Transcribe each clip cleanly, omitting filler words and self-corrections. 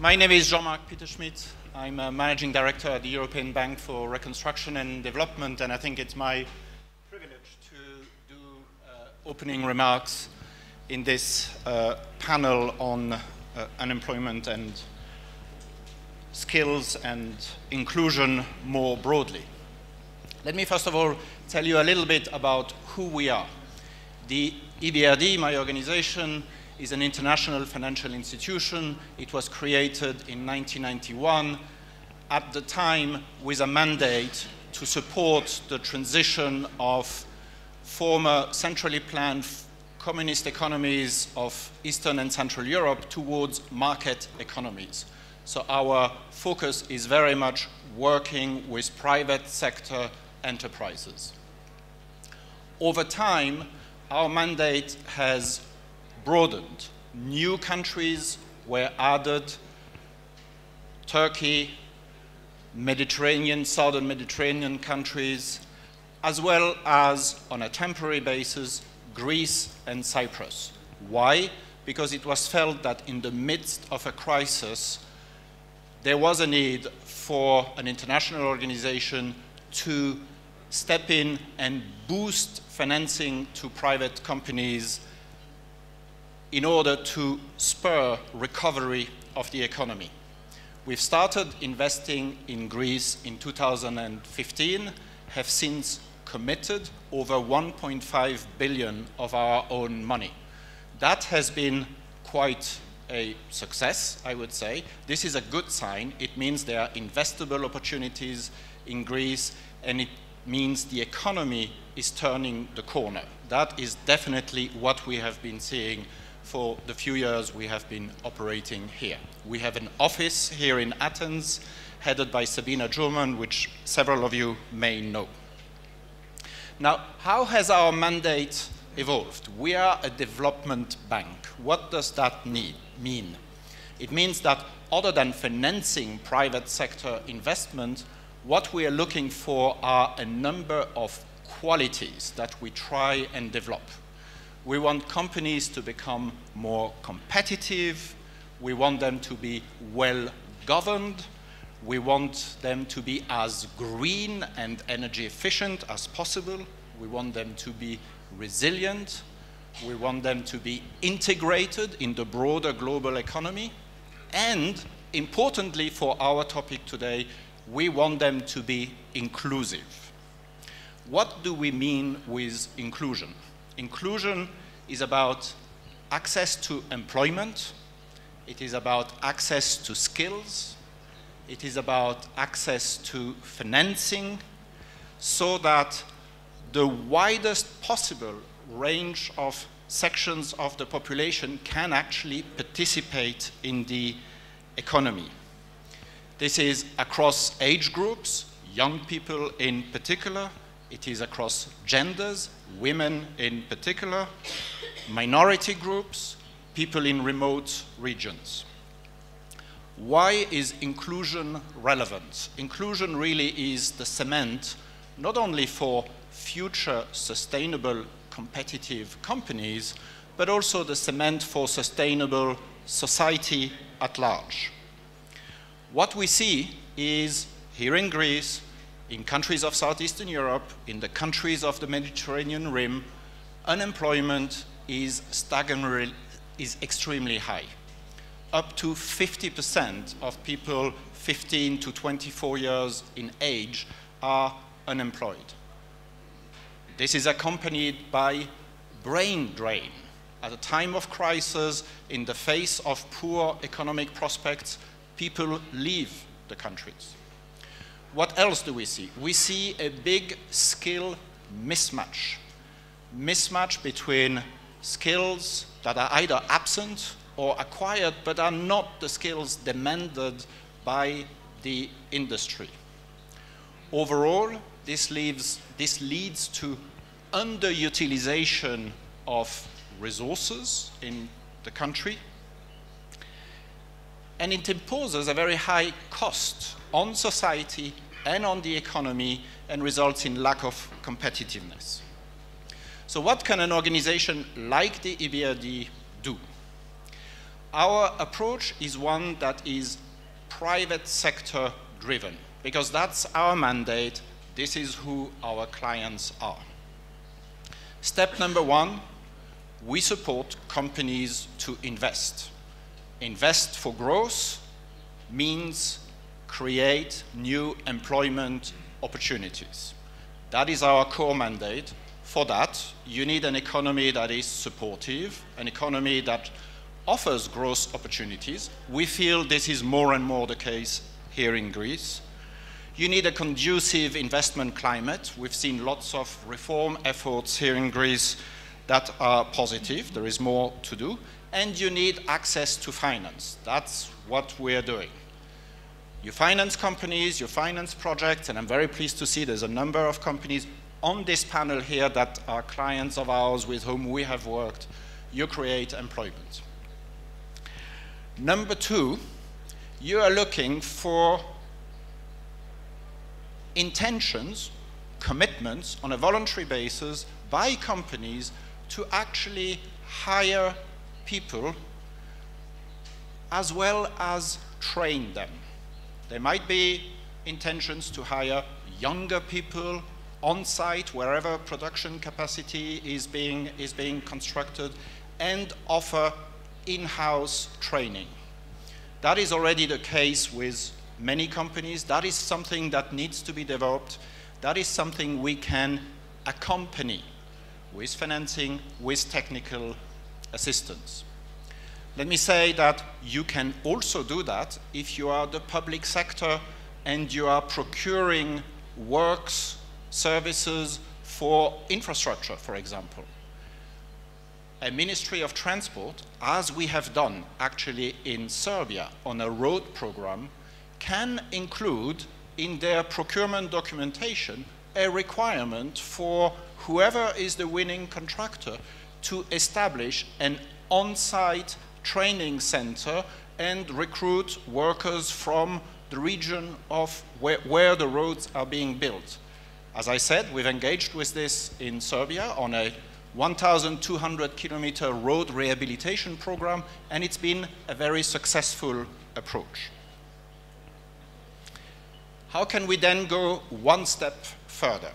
My name is Marc Peterschmitt. I'm a Managing Director at the European Bank for Reconstruction and Development, and I think it's my privilege to do opening remarks in this panel on unemployment and skills and inclusion more broadly. Let me first of all tell you a little bit about who we are. The EBRD, my organization, is an international financial institution. It was created in 1991, at the time with a mandate to support the transition of former centrally planned communist economies of Eastern and Central Europe towards market economies. So our focus is very much working with private sector enterprises. Over time, our mandate has broadened. New countries were added: Turkey, Mediterranean, southern Mediterranean countries, as well as, on a temporary basis, Greece and Cyprus. Why? Because it was felt that in the midst of a crisis, there was a need for an international organization to step in and boost financing to private companies in order to spur recovery of the economy. We've started investing in Greece in 2015, have since committed over 1.5 billion of our own money. That has been quite a success, I would say. This is a good sign. It means there are investable opportunities in Greece, and it means the economy is turning the corner. That is definitely what we have been seeing for the few years we have been operating here. We have an office here in Athens, headed by Sabina Jurman, which several of you may know. Now, how has our mandate evolved? We are a development bank. What does that mean? It means that other than financing private sector investment, what we are looking for are a number of qualities that we try and develop. We want companies to become more competitive. We want them to be well governed. We want them to be as green and energy efficient as possible. We want them to be resilient. We want them to be integrated in the broader global economy. And importantly for our topic today, we want them to be inclusive. What do we mean with inclusion? Inclusion is about access to employment. It is about access to skills. It is about access to financing, so that the widest possible range of sections of the population can actually participate in the economy. This is across age groups, young people in particular. It is across genders, women in particular, minority groups, people in remote regions. Why is inclusion relevant? Inclusion really is the cement, not only for future sustainable competitive companies, but also the cement for sustainable society at large. What we see is, here in Greece, in countries of Southeastern Europe, in the countries of the Mediterranean Rim, unemployment is extremely high. Up to 50% of people 15 to 24 years in age are unemployed. This is accompanied by brain drain. At a time of crisis, in the face of poor economic prospects, people leave the countries. What else do we see? We see a big skill mismatch. Mismatch between skills that are either absent or acquired, but are not the skills demanded by the industry. Overall, this leads to underutilization of resources in the country, and it imposes a very high cost on society and on the economy, and results in lack of competitiveness. So what can an organization like the EBRD do? Our approach is one that is private sector driven, because that's our mandate. This is who our clients are. Step number one, we support companies to invest. Invest for growth means create new employment opportunities. That is our core mandate. For that, you need an economy that is supportive, an economy that offers growth opportunities. We feel this is more and more the case here in Greece. You need a conducive investment climate. We've seen lots of reform efforts here in Greece that are positive. There is more to do. And you need access to finance. That's what we're doing. You finance companies, you finance projects, and I'm very pleased to see there's a number of companies on this panel here that are clients of ours with whom we have worked. You create employment. Number two, you are looking for intentions, commitments on a voluntary basis by companies to actually hire people as well as train them. There might be intentions to hire younger people on site wherever production capacity is being constructed and offer in-house training. That is already the case with many companies. That is something that needs to be developed. That is something we can accompany with financing, with technical assistance. Let me say that you can also do that if you are the public sector and you are procuring works, services for infrastructure, for example. A Ministry of Transport, as we have done actually in Serbia on a road program, can include in their procurement documentation a requirement for whoever is the winning contractor to establish an on-site training center and recruit workers from the region of where the roads are being built. As I said, we've engaged with this in Serbia on a 1,200 kilometer road rehabilitation program, and it's been a very successful approach. How can we then go one step further?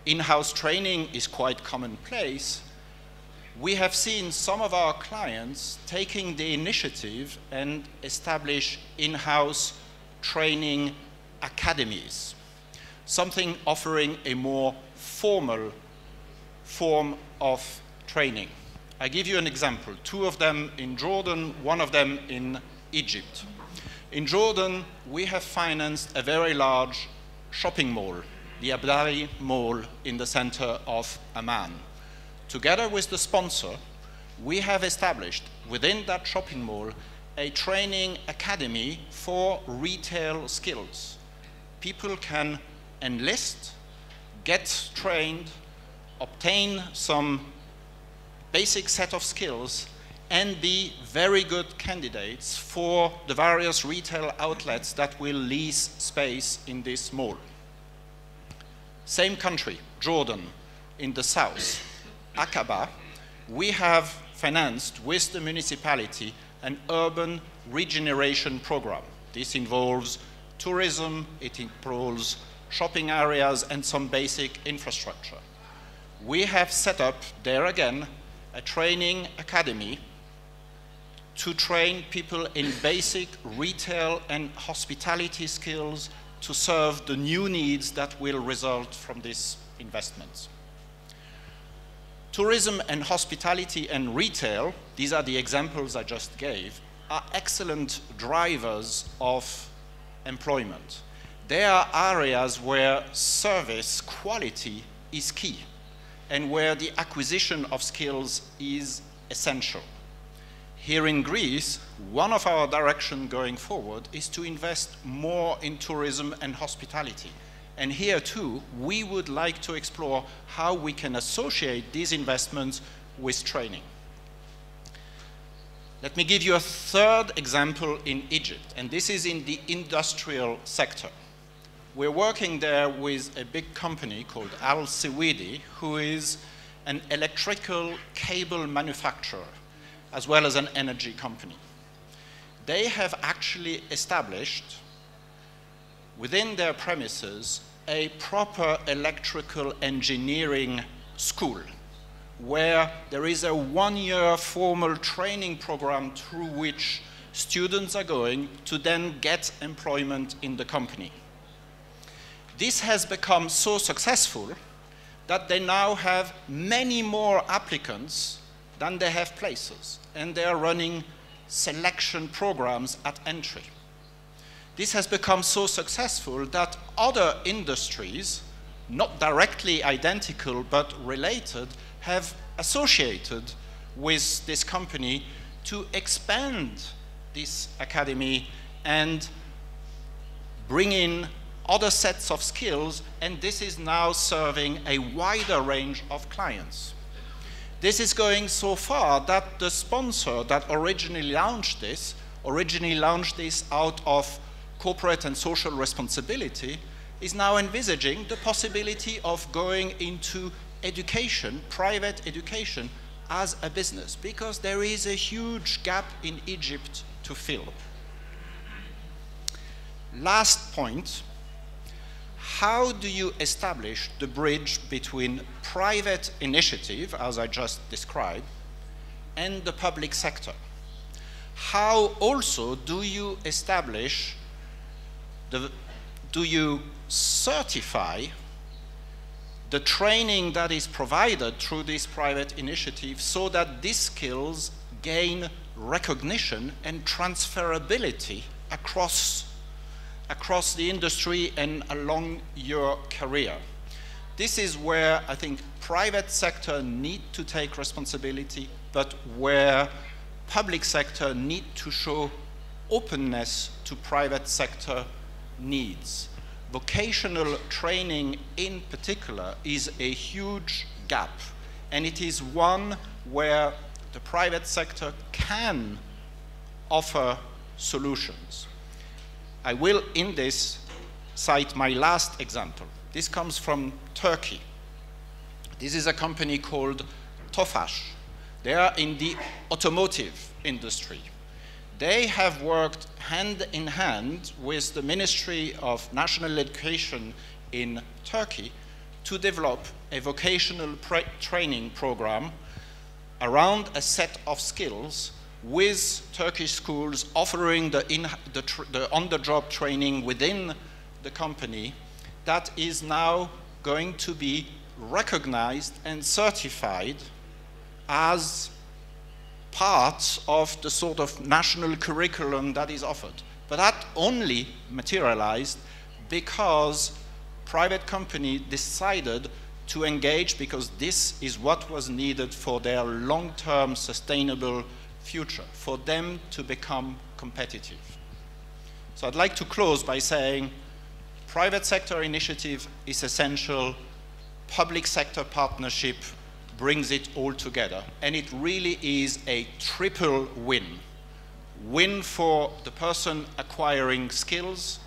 In-house training is quite commonplace. We have seen some of our clients taking the initiative and establish in-house training academies, something offering a more formal form of training. I give you an example, two of them in Jordan, one of them in Egypt. In Jordan, we have financed a very large shopping mall, the EBRD Mall in the center of Amman. Together with the sponsor, we have established within that shopping mall a training academy for retail skills. People can enlist, get trained, obtain some basic set of skills, and be very good candidates for the various retail outlets that will lease space in this mall. Same country, Jordan, in the south, Aqaba, we have financed with the municipality an urban regeneration program. This involves tourism, it involves shopping areas and some basic infrastructure. We have set up there again a training academy to train people in basic retail and hospitality skills to serve the new needs that will result from these investments. Tourism and hospitality and retail, these are the examples I just gave, are excellent drivers of employment. They are areas where service quality is key and where the acquisition of skills is essential. Here in Greece, one of our directions going forward is to invest more in tourism and hospitality. And here too, we would like to explore how we can associate these investments with training. Let me give you a third example in Egypt, and this is in the industrial sector. We're working there with a big company called Al-Siwidi, who is an electrical cable manufacturer. as well as an energy company. They have actually established within their premises a proper electrical engineering school where there is a one-year formal training program through which students are going to then get employment in the company. This has become so successful that they now have many more applicants than they have places, and they are running selection programs at entry. This has become so successful that other industries, not directly identical but related, have associated with this company to expand this academy and bring in other sets of skills, and this is now serving a wider range of clients. This is going so far that the sponsor that originally launched this out of corporate and social responsibility, is now envisaging the possibility of going into education, private education, as a business, because there is a huge gap in Egypt to fill. Last point, how do you establish the bridge between private initiative, as I just described, and the public sector? How also do you establish, do you certify the training that is provided through this private initiative so that these skills gain recognition and transferability across the industry and along your career? This is where I think private sector need to take responsibility, but where public sector need to show openness to private sector needs. Vocational training in particular is a huge gap, and it is one where the private sector can offer solutions. I will, in this, cite my last example. This comes from Turkey. This is a company called Tofaş. They are in the automotive industry. They have worked hand in hand with the Ministry of National Education in Turkey to develop a vocational training program around a set of skills, with Turkish schools offering the on-the-job training within the company that is now going to be recognized and certified as part of the sort of national curriculum that is offered. But that only materialized because private company decided to engage, because this is what was needed for their long-term sustainable future, for them to become competitive. So I'd like to close by saying private sector initiative is essential, public sector partnership brings it all together, and it really is a triple win. Win for the person acquiring skills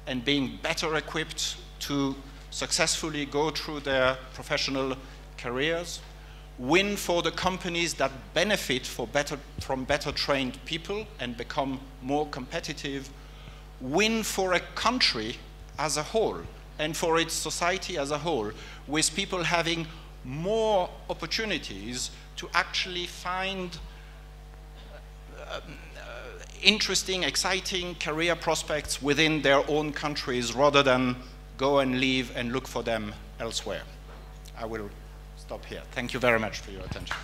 and being better equipped to successfully go through their professional careers. Win for the companies that benefit from better trained people and become more competitive. Win for a country as a whole and for its society as a whole, with people having more opportunities to actually find interesting, exciting career prospects within their own countries rather than go and leave and look for them elsewhere. I will stop here. Thank you very much for your attention.